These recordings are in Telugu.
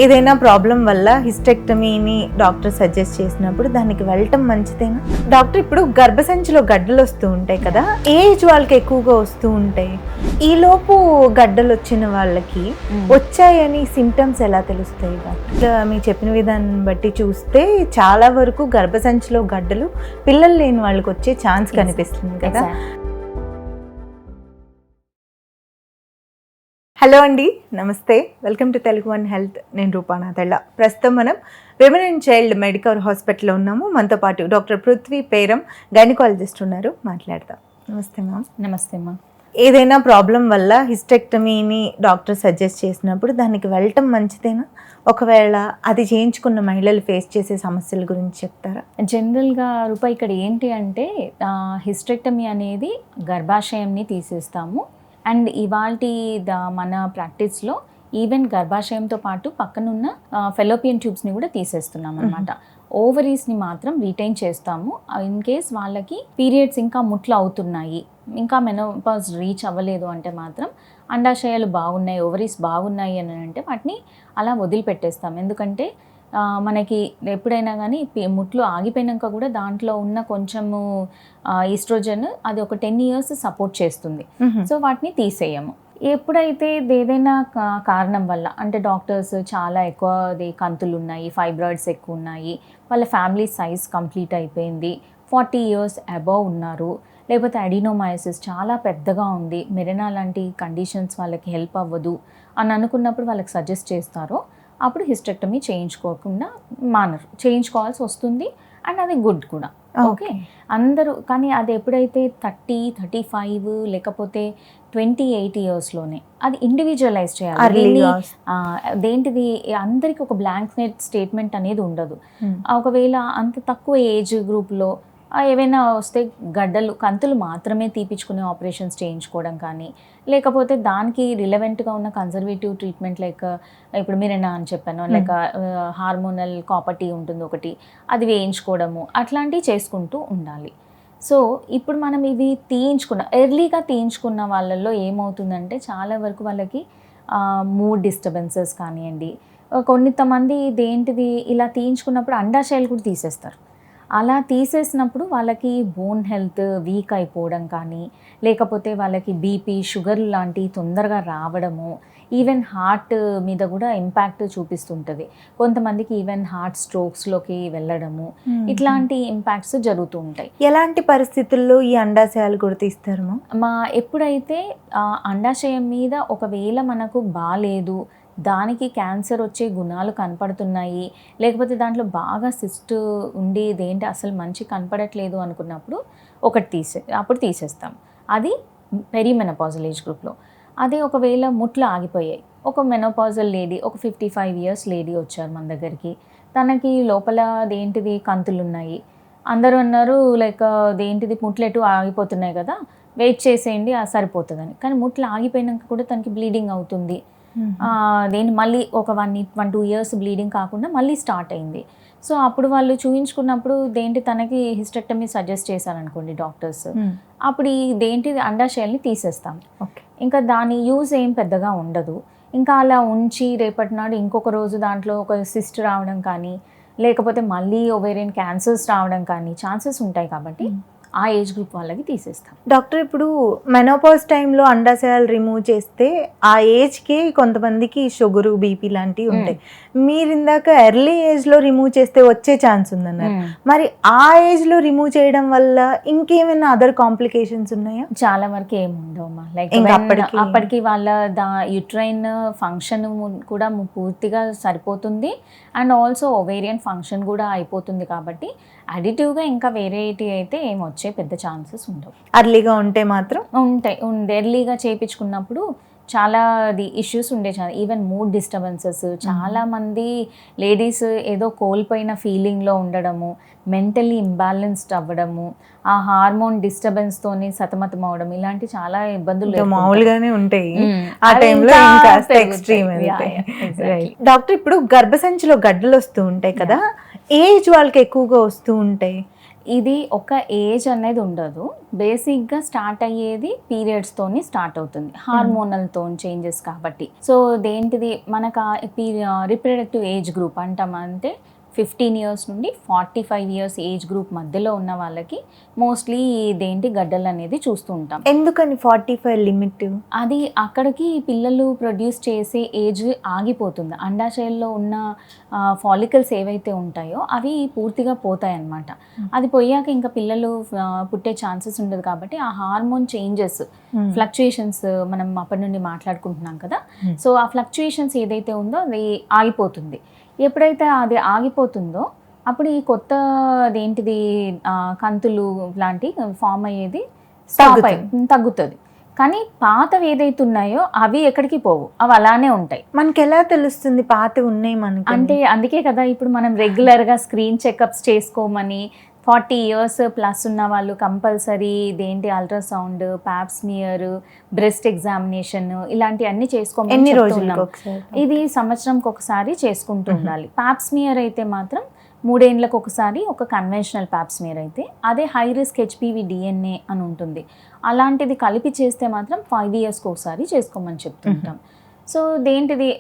ఏదైనా ప్రాబ్లం వల్ల హిస్టెక్టమీని డాక్టర్ సజెస్ట్ చేసినప్పుడు దానికి వెళ్ళటం మంచిదేనా? డాక్టర్, ఇప్పుడు గర్భసంచిలో గడ్డలు వస్తూ ఉంటాయి కదా, ఏజ్ వాళ్ళకి ఎక్కువగా వస్తూ ఉంటాయి. ఈలోపు గడ్డలు వచ్చిన వాళ్ళకి వచ్చాయని సిమ్టమ్స్ ఎలా తెలుస్తాయి డాక్టర్? మీరు చెప్పిన విధానం బట్టి చూస్తే చాలా వరకు గర్భసంచిలో గడ్డలు పిల్లలు లేని వాళ్ళకి వచ్చే ఛాన్స్ కనిపిస్తుంది కదా. హలో అండి, నమస్తే, welcome to Telugu one health. నేను రూపానాథళ్ళ. ప్రస్తుతం మనం విమెన్ అండ్ చైల్డ్ మెడికల్ హాస్పిటల్లో ఉన్నాము. మనతో పాటు డాక్టర్ పృథ్వీ పేరం, గైనకాలజిస్ట్ ఉన్నారు. మాట్లాడదాం. నమస్తే మ్యామ్. నమస్తే అమ్మా. ఏదైనా ప్రాబ్లం వల్ల హిస్టెక్టమీని డాక్టర్ సజెస్ట్ చేసినప్పుడు దానికి వెళ్ళటం మంచిదేనా? ఒకవేళ అది చేయించుకున్న మహిళలు ఫేస్ చేసే సమస్యల గురించి చెప్తారా? జనరల్గా రూపా ఇక్కడ ఏంటి అంటే హిస్టెక్టమీ అనేది గర్భాశయంని తీసేస్తాము. అండ్ ఇవాల్టి మన ప్రాక్టీస్లో ఈవెన్ గర్భాశయంతో పాటు పక్కనున్న ఫెలోపియన్ ట్యూబ్స్ని కూడా తీసేస్తున్నాం అనమాట. ఓవరీస్ని మాత్రం రిటైన్ చేస్తాము. ఇన్ కేస్ వాళ్ళకి పీరియడ్స్ ఇంకా ముట్లు అవుతున్నాయి, ఇంకా మెనోపాజ్ రీచ్ అవ్వలేదు అంటే మాత్రం అండాశయాలు బాగున్నాయి, ఓవరీస్ బాగున్నాయి అని అంటే వాటిని అలా వదిలిపెట్టేస్తాం. ఎందుకంటే మనకి ఎప్పుడైనా కానీ ముట్లు ఆగిపోయినాక కూడా దాంట్లో ఉన్న కొంచెము ఈస్ట్రోజన్ అది ఒక 10 years సపోర్ట్ చేస్తుంది. సో వాటిని తీసేయము. ఎప్పుడైతే ఏదైనా కారణం వల్ల అంటే డాక్టర్స్ చాలా ఎక్కువ కంతులు ఉన్నాయి, ఫైబ్రాయిడ్స్ ఎక్కువ ఉన్నాయి, వాళ్ళ ఫ్యామిలీ సైజ్ కంప్లీట్ అయిపోయింది, 40 years అబవ్ ఉన్నారు, లేకపోతే అడినోమయోసిస్ చాలా పెద్దగా ఉంది, మెరినా లాంటి కండిషన్స్ వాళ్ళకి హెల్ప్ అవ్వదు అని అనుకున్నప్పుడు వాళ్ళకి సజెస్ట్ చేస్తారో అప్పుడు హిస్టెక్టమీ చేయించుకోకుండా మానరు, చేయించుకోవాల్సి వస్తుంది. అండ్ అది గుడ్ కూడా. ఓకే, అందరూ. కానీ అది ఎప్పుడైతే 30, 35 లేకపోతే 28 yearsలోనే అది ఇండివిజువలైజ్ చేయాలి. అదేంటిది, అందరికి ఒక బ్లాంక్ స్టేట్మెంట్ అనేది ఉండదు. ఒకవేళ అంత తక్కువ ఏజ్ గ్రూప్లో ఏవైనా వస్తే గడ్డలు కంతులు మాత్రమే తీపించుకునే ఆపరేషన్స్ చేయించుకోవడం కానీ, లేకపోతే దానికి రిలవెంట్గా ఉన్న కన్జర్వేటివ్ ట్రీట్మెంట్ లైక్ ఇప్పుడు మీరేనా అని చెప్పాను, లైక్ హార్మోనల్ కాపర్టీ ఉంటుంది ఒకటి, అది వేయించుకోవడము, అట్లాంటివి చేసుకుంటూ ఉండాలి. సో ఇప్పుడు మనం ఇవి ఎర్లీగా తీయించుకున్న వాళ్ళల్లో ఏమవుతుందంటే చాలా వరకు వాళ్ళకి మూడ్ డిస్టర్బెన్సెస్ కానివ్వండి, కొంతమంది ఇదేంటిది ఇలా తీయించుకున్నప్పుడు అండాశయాలు కూడా తీసేస్తారు. అలా తీసేసినప్పుడు వాళ్ళకి బోన్ హెల్త్ వీక్ అయిపోవడం కానీ, లేకపోతే వాళ్ళకి బీపీ, షుగర్ లాంటివి తొందరగా రావడము, ఈవెన్ హార్ట్ మీద కూడా ఇంపాక్ట్ చూపిస్తుంటుంది. కొంతమందికి ఈవెన్ హార్ట్ స్ట్రోక్స్లోకి వెళ్ళడము, ఇట్లాంటి ఇంపాక్ట్స్ జరుగుతూ ఉంటాయి. ఎలాంటి పరిస్థితుల్లో ఈ అండాశయాలు కూడా తీస్తారు? ఎప్పుడైతే అండాశయం మీద ఒకవేళ మనకు బాలేదు, దానికి క్యాన్సర్ వచ్చే గుణాలు కనపడుతున్నాయి, లేకపోతే దాంట్లో బాగా సిస్ట్ ఉండి ఇదేంటి అసలు మంచి కనపడట్లేదు అనుకున్నప్పుడు అప్పుడు తీసేస్తాం. అది పెరిమెనోపాజల్ ఏజ్ గ్రూప్లో. అదే ఒకవేళ ముట్లు ఆగిపోయాయి, ఒక మెనోపాజల్ లేడీ, ఒక 55 years లేడీ వచ్చారు మన దగ్గరికి, తనకి లోపల అదేంటిది కంతులు ఉన్నాయి, అందరూ అన్నారు లైక్ అదేంటిది ముట్లు ఎటు ఆగిపోతున్నాయి కదా, వెయిట్ చేసేయండి సరిపోతుందని. కానీ ముట్లు ఆగిపోయినాక కూడా తనకి బ్లీడింగ్ అవుతుంది. మళ్ళీ ఒక 1-2 years బ్లీడింగ్ కాకుండా మళ్ళీ స్టార్ట్ అయింది. సో అప్పుడు వాళ్ళు చూయించుకున్నప్పుడు తనకి హిస్టెక్టమీ సజెస్ట్ చేశారనుకోండి డాక్టర్స్, అప్పుడు అండాశయాల్ని తీసేస్తాం. ఇంకా దాని యూజ్ ఏం పెద్దగా ఉండదు. ఇంకా అలా ఉంచి రేపటి నాడు ఇంకొక రోజు దాంట్లో ఒక సిస్ట్ రావడం కానీ, లేకపోతే మళ్ళీ ఓవేరియన్ క్యాన్సర్స్ రావడం కానీ ఛాన్సెస్ ఉంటాయి. కాబట్టి ఆ ఏజ్ గ్రూప్ వాళ్ళకి తీసేస్తాం. డాక్టర్, ఇప్పుడు మెనోపాజ్ టైంలో అండాశయాలు రిమూవ్ చేస్తే ఆ ఏజ్కి కొంతమందికి షుగరు, బీపీ లాంటివి ఉంటాయి. మీరు ఇందాక ఎర్లీ ఏజ్లో రిమూవ్ చేస్తే వచ్చే ఛాన్స్ ఉందన్నారు. మరి ఆ ఏజ్లో రిమూవ్ చేయడం వల్ల ఇంకేమైనా అదర్ కాంప్లికేషన్స్ ఉన్నాయా? చాలా వరకు ఏమి ఉండవమ్మా. లైక్ అప్పటికి వాళ్ళ యుట్రైన్ ఫంక్షన్ కూడా పూర్తిగా సరిపోతుంది, అండ్ ఆల్సో ఓవేరియన్ ఫంక్షన్ కూడా అయిపోతుంది. కాబట్టి అడిటివ్గా ఇంకా వేరేటి అయితే ఏమి వచ్చే పెద్ద ఛాన్సెస్ ఉండవు. అర్లీగా ఉంటే మాత్రం ఉంటాయి. ఎర్లీగా చేయించుకున్నప్పుడు చాలా ఇష్యూస్ ఉండే, ఈవెన్ మూడ్ డిస్టర్బెన్సెస్, చాలామంది లేడీస్ ఏదో కోల్పోయిన ఫీలింగ్లో ఉండడము, మెంటలీ ఇంబ్యాలెన్స్డ్ అవ్వడము, ఆ హార్మోన్ డిస్టర్బెన్స్తోని సతమతం అవడం, ఇలాంటి చాలా ఇబ్బందులు మామూలుగానే ఉంటాయి. ఆ టైంలో ఎక్స్ట్రీమ్. డాక్టర్, ఇప్పుడు గర్భసంచిలో గడ్డలు వస్తూ ఉంటాయి కదా, ఏజ్ వాళ్ళకి ఎక్కువగా వస్తూ ఉంటాయి. ఇది ఒక ఏజ్ అనేది ఉండదు. బేసిక్గా స్టార్ట్ అయ్యేది పీరియడ్స్తోని స్టార్ట్ అవుతుంది, హార్మోనల్తో చేంజెస్ కాబట్టి. సో దేంటిది మనకు రిప్రొడక్టివ్ ఏజ్ గ్రూప్ అంటామంటే 15 ఇయర్స్ నుండి 45 ఇయర్స్ ఏజ్ గ్రూప్ మధ్యలో ఉన్న వాళ్ళకి మోస్ట్లీ ఇదేంటి గడ్డలు అనేది చూస్తూ ఉంటాం. ఎందుకని 45 లిమిట్? అది అక్కడికి పిల్లలు ప్రొడ్యూస్ చేసే ఏజ్ ఆగిపోతుంది. అండాశయంలో ఉన్న ఫాలికల్స్ ఏవైతే ఉంటాయో అవి పూర్తిగా పోతాయి అన్నమాట. అది పోయాక ఇంకా పిల్లలు పుట్టే ఛాన్సెస్ ఉండదు కాబట్టి ఆ హార్మోన్ చేంజెస్ ఫ్లక్చుయేషన్స్ మనం అప్పటి నుండి మాట్లాడుకుంటున్నాం కదా. సో ఆ ఫ్లక్చుయేషన్స్ ఏదైతే ఉందో అది ఆగిపోతుంది. ఎప్పుడైతే అది ఆగిపోతుందో అప్పుడు ఈ కొత్త అదేంటిది కంతులు లాంటి ఫామ్ అయ్యేది స్టాప్ తగ్గుతుంది. కానీ పాతవి ఏదైతే ఉన్నాయో అవి ఎక్కడికి పోవు, అవి అలానే ఉంటాయి. మనకి ఎలా తెలుస్తుంది పాతవి ఉన్నాయి మనకి? అంటే అందుకే కదా ఇప్పుడు మనం రెగ్యులర్గా స్క్రీన్ చెకప్స్ చేసుకోమని 40 ఇయర్స్ ప్లస్ ఉన్న వాళ్ళు కంపల్సరీ ఇదేంటి అల్ట్రాసౌండ్, ప్యాప్స్మియర్, బ్రెస్ట్ ఎగ్జామినేషన్ ఇలాంటివన్నీ చేసుకోమని ఎన్ని రోజులకు ఒకసారి? ఇది సంవత్సరంకి ఒకసారి చేసుకుంటూ ఉండాలి. ప్యాప్స్మియర్ అయితే మాత్రం 3 ఏళ్ళకి ఒకసారి ఒక కన్వెన్షనల్ ప్యాప్స్మియర్ అయితే, అదే హై రిస్క్ హెచ్పివి డిఎన్ఏ అని ఉంటుంది, అలాంటిది కలిపి చేస్తే మాత్రం 5 ఇయర్స్కి ఒకసారి చేసుకోమని చెప్తుంటాం. సో దేంటిది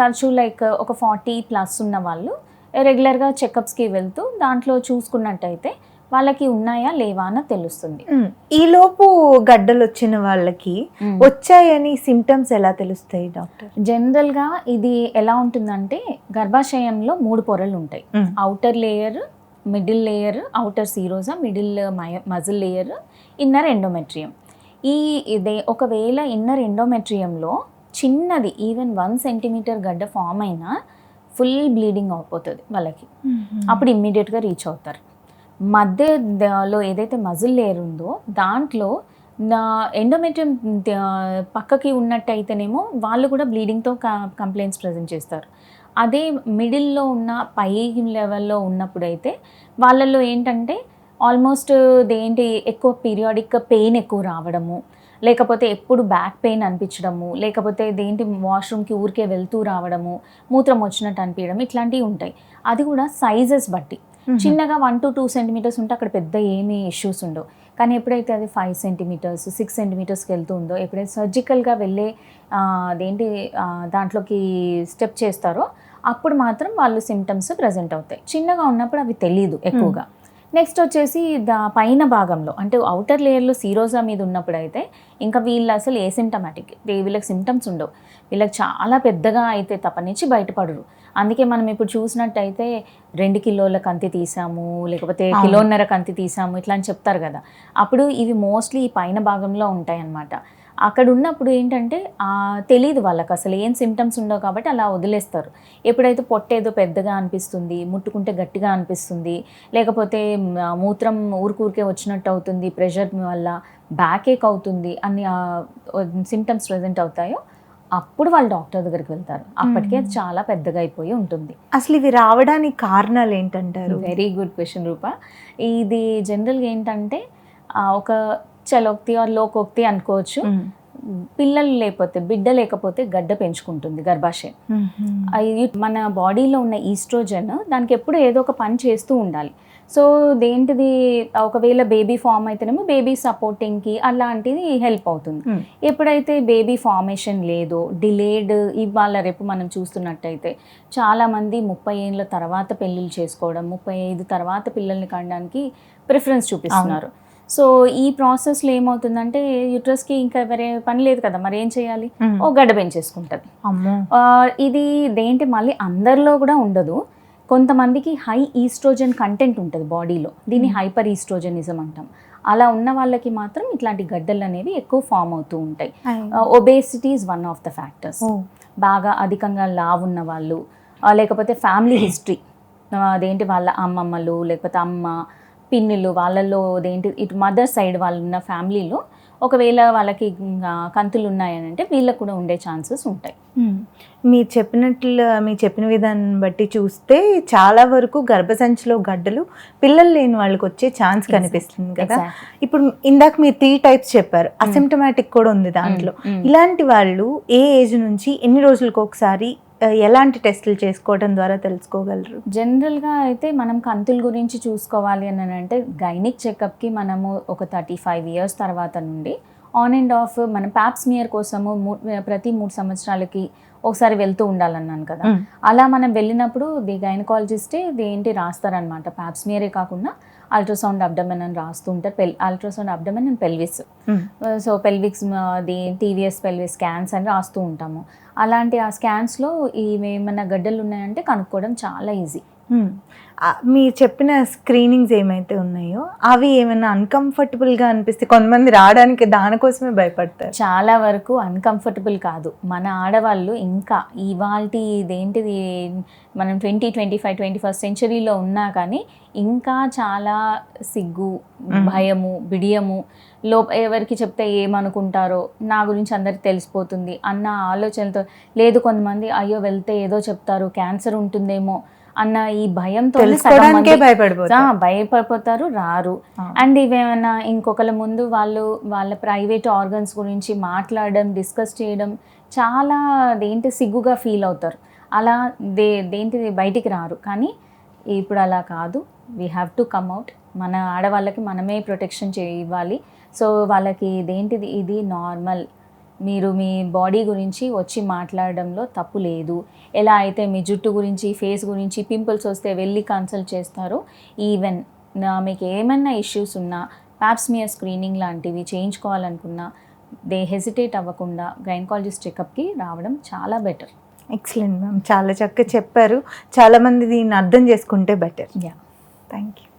తరచూ లైక్ ఒక 40 ప్లస్ ఉన్న వాళ్ళు రెగ్యులర్గా చెకప్స్కి వెళ్తూ దాంట్లో చూసుకున్నట్టయితే వాళ్ళకి ఉన్నాయా లేవా అని తెలుస్తుంది. ఈ లోపు గడ్డలు వచ్చిన వాళ్ళకి వచ్చాయని సిమ్టమ్స్ ఎలా తెలుస్తాయి డాక్టర్? జనరల్గా ఇది ఎలా ఉంటుందంటే గర్భాశయంలో 3 పొరలు ఉంటాయి. Outer layer, middle layer, outer సీరోజా, middle muscle layer, inner endometrium. ఇదే ఒకవేళ ఇన్నర్ ఎండోమెట్రియంలో చిన్నది ఈవెన్ 1 సెంటీమీటర్ గడ్డ ఫామ్ అయినా ఫుల్ బ్లీడింగ్ అయిపోతుంది వాళ్ళకి. అప్పుడు ఇమ్మీడియట్గా రీచ్ అవుతారు. మధ్యలో ఏదైతే మజిల్ లేయర్ ఉందో దాంట్లో ఎండోమెట్రియం పక్కకి ఉన్నట్టయితేనేమో వాళ్ళు కూడా బ్లీడింగ్తో కంప్లైంట్స్ ప్రజెంట్ చేస్తారు. అదే మిడిల్లో ఉన్న పై లెవెల్లో ఉన్నప్పుడైతే వాళ్ళల్లో ఏంటంటే ఆల్మోస్ట్ దేంటి ఎక్కువ పీరియాడిక్ పెయిన్ ఎక్కువ రావడము, లేకపోతే ఎప్పుడు బ్యాక్ పెయిన్ అనిపించడము, లేకపోతే దేంటి వాష్రూమ్కి ఊరికే వెళ్తూ రావడము, మూత్రం వచ్చినట్టు అనిపించడం, ఇట్లాంటివి ఉంటాయి. అది కూడా సైజెస్ బట్టి చిన్నగా 1 to 2 సెంటీమీటర్స్ ఉంటే అక్కడ పెద్ద ఏమీ ఇష్యూస్ ఉండవు. కానీ ఎప్పుడైతే అది 5 సెంటీమీటర్స్ 6 సెంటీమీటర్స్కి వెళ్తూ ఉందో, ఎప్పుడైతే సర్జికల్గా వెళ్ళే అదేంటి దాంట్లోకి స్టెప్ చేస్తారో అప్పుడు మాత్రం వాళ్ళు సిమ్టమ్స్ ప్రజెంట్ అవుతాయి. చిన్నగా ఉన్నప్పుడు అవి తెలియదు ఎక్కువగా. నెక్స్ట్ వచ్చేసి పైన భాగంలో అంటే అవుటర్ లేయర్లో సీరోజా మీద ఉన్నప్పుడు అయితే ఇంకా వీళ్ళు అసలు ఏ సిమ్టమాటిక్, వీళ్ళకి సిమ్టమ్స్ ఉండవు. వీళ్ళకి చాలా పెద్దగా అయితే తప్పనించి బయటపడరు. అందుకే మనం ఇప్పుడు చూసినట్టయితే 2 కిలోల కంతి తీసాము, లేకపోతే 1.5 కిలోల కంతి తీసాము ఇట్లా అని చెప్తారు కదా. అప్పుడు ఇవి మోస్ట్లీ ఈ పైన భాగంలో ఉంటాయి అన్నమాట. అక్కడ ఉన్నప్పుడు ఏంటంటే తెలియదు వాళ్ళకి అసలు ఏం సిమ్టమ్స్ ఉండవు కాబట్టి అలా వదిలేస్తారు. ఎప్పుడైతే పొట్టేదో పెద్దగా అనిపిస్తుంది, ముట్టుకుంటే గట్టిగా అనిపిస్తుంది, లేకపోతే మూత్రం ఊరికే వచ్చినట్టు అవుతుంది, ప్రెషర్ వల్ల బ్యాక్ ఏక్ అవుతుంది అన్ని సిమ్టమ్స్ ప్రజెంట్ అవుతాయో అప్పుడు వాళ్ళు డాక్టర్ దగ్గరికి వెళ్తారు. అప్పటికే అది చాలా పెద్దగా అయిపోయి ఉంటుంది. అసలు ఇవి రావడానికి కారణాలు ఏంటంటారు? వెరీ గుడ్ క్వశ్చన్ రూపా. ఇది జనరల్గా ఏంటంటే ఒక చలోక్తి ఆర్ లోకోక్తి అనుకోవచ్చు. పిల్లలు లేకపోతే బిడ్డ లేకపోతే గడ్డ పెంచుకుంటుంది గర్భాశయం. మన బాడీలో ఉన్న ఈస్ట్రోజన్ దానికి ఎప్పుడు ఏదో ఒక పని చేస్తూ ఉండాలి. సో దేంటిది ఒకవేళ బేబీ ఫామ్ అయితేనేమో బేబీ సపోర్టింగ్కి అలాంటిది హెల్ప్ అవుతుంది. ఎప్పుడైతే బేబీ ఫార్మేషన్ లేదో డిలేడ్ ఇవాళ రేపు మనం చూస్తున్నట్టయితే చాలామంది 30 ఏళ్ళ తర్వాత పెళ్ళిళ్ళు చేసుకోవడం, 35 తర్వాత పిల్లల్ని కనడానికి ప్రిఫరెన్స్ చూపిస్తున్నారు. సో ఈ ప్రాసెస్లో ఏమవుతుందంటే యూట్రస్కి ఇంకా వేరే పని లేదు కదా, మరి ఏం చేయాలి, ఓ గడ్డ పెంచేసుకుంటుంది. ఇది దేంటి మళ్ళీ అందరిలో కూడా ఉండదు. కొంతమందికి హై ఈస్ట్రోజన్ కంటెంట్ ఉంటుంది బాడీలో, దీన్ని హైపర్ ఈస్ట్రోజనిజం అంటాం. అలా ఉన్న వాళ్ళకి మాత్రం ఇట్లాంటి గడ్డలు అనేవి ఎక్కువ ఫామ్ అవుతూ ఉంటాయి. Obesity is one of the factors. బాగా అధికంగా లావు ఉన్న వాళ్ళు, లేకపోతే ఫ్యామిలీ హిస్టరీ అదేంటి వాళ్ళ అమ్మమ్మలు లేకపోతే అమ్మ పిన్నులు వాళ్ళల్లో అదేంటి ఇటు మదర్ సైడ్ వాళ్ళు ఉన్న ఫ్యామిలీలో ఒకవేళ వాళ్ళకి కంతులు ఉన్నాయని అంటే వీళ్ళకు కూడా ఉండే ఛాన్సెస్ ఉంటాయి. మీరు చెప్పిన విధానం బట్టి చూస్తే చాలా వరకు గర్భసంచిలో గడ్డలు పిల్లలు లేని వాళ్ళకి వచ్చే ఛాన్స్ కనిపిస్తుంది కదా. ఇప్పుడు ఇందాక మీరు 3 టైప్స్ చెప్పారు, అసిమ్టమాటిక్ కూడా ఉంది దాంట్లో. ఇలాంటి వాళ్ళు ఏ ఏజ్ నుంచి ఎన్ని రోజులకు ఒకసారి ఎలాంటి టెస్టులు చేసుకోవడం ద్వారా తెలుసుకోగలరు? జనరల్గా అయితే మనం కంతుల గురించి చూసుకోవాలి అని అంటే గైనిక్ చెకప్కి మనము ఒక 35 ఇయర్స్ తర్వాత నుండి ఆన్ అండ్ ఆఫ్ మనం ప్యాప్స్మియర్ కోసము ప్రతి 3 సంవత్సరాలకి ఒకసారి వెళ్తూ ఉండాలన్నాను కదా. అలా మనం వెళ్ళినప్పుడు ది గైనకాలజిస్టే ఏంటి రాస్తారనమాట. ప్యాప్స్మియరే కాకుండా అల్ట్రాసౌండ్ అబ్డమెన్ అని రాస్తూ ఉంటారు. Ultrasound abdomen and pelvis. So pelvics the TVS pelvis scans అని రాస్తూ ఉంటాము. అలాంటి ఆ స్కాన్స్లో ఇవి ఏమైనా గడ్డలు ఉన్నాయంటే కనుక్కోవడం చాలా ఈజీ. మీరు చెప్పిన స్క్రీనింగ్స్ ఏమైతే ఉన్నాయో అవి ఏమైనా అన్కంఫర్టబుల్గా అనిపిస్తే కొంతమంది రావడానికి దానికోసమే భయపడతారు. చాలా వరకు అన్కంఫర్టబుల్ కాదు. మన ఆడవాళ్ళు ఇంకా ఇవాల్టి ఇదేంటిది మనం 21st సెంచరీలో ఉన్నా కానీ ఇంకా చాలా సిగ్గు, భయము, బిడియము, ఎవరికి చెప్తే ఏమనుకుంటారో, నా గురించి అందరికి తెలిసిపోతుంది అన్న ఆలోచనలతో, లేదు కొంతమంది అయ్యో వెళ్తే ఏదో చెప్తారు, క్యాన్సర్ ఉంటుందేమో అన్న ఈ భయంతో భయపడిపోతారు, రారు. అండ్ ఇవేమన్నా ఇంకొకళ్ళ ముందు వాళ్ళ ప్రైవేట్ ఆర్గన్స్ గురించి మాట్లాడడం, డిస్కస్ చేయడం చాలా సిగ్గుగా ఫీల్ అవుతారు. అలా దేంటిది బయటికి రారు. కానీ ఇప్పుడు అలా కాదు. We have to come out. మన ఆడవాళ్ళకి మనమే ప్రొటెక్షన్ ఇవ్వాలి. సో వాళ్ళకి ఇది నార్మల్. మీరు మీ బాడీ గురించి వచ్చి మాట్లాడడంలో తప్పు లేదు. ఎలా అయితే మీ జుట్టు గురించి, ఫేస్ గురించి పింపుల్స్ వస్తే వెళ్ళి కన్సల్ట్ చేస్తారో, ఈవెన్ మీకు ఏమైనా ఇష్యూస్ ఉన్నా ప్యాప్స్మియర్ స్క్రీనింగ్ లాంటివి చేయించుకోవాలనుకున్నా హెసిటేట్ అవ్వకుండా గైనకాలజిస్ట్ చెకప్కి రావడం చాలా బెటర్. ఎక్సలెంట్ మ్యామ్, చాలా చక్కగా చెప్పారు. చాలామంది దీన్ని అర్థం చేసుకుంటే బెటర్. Yeah, thank you.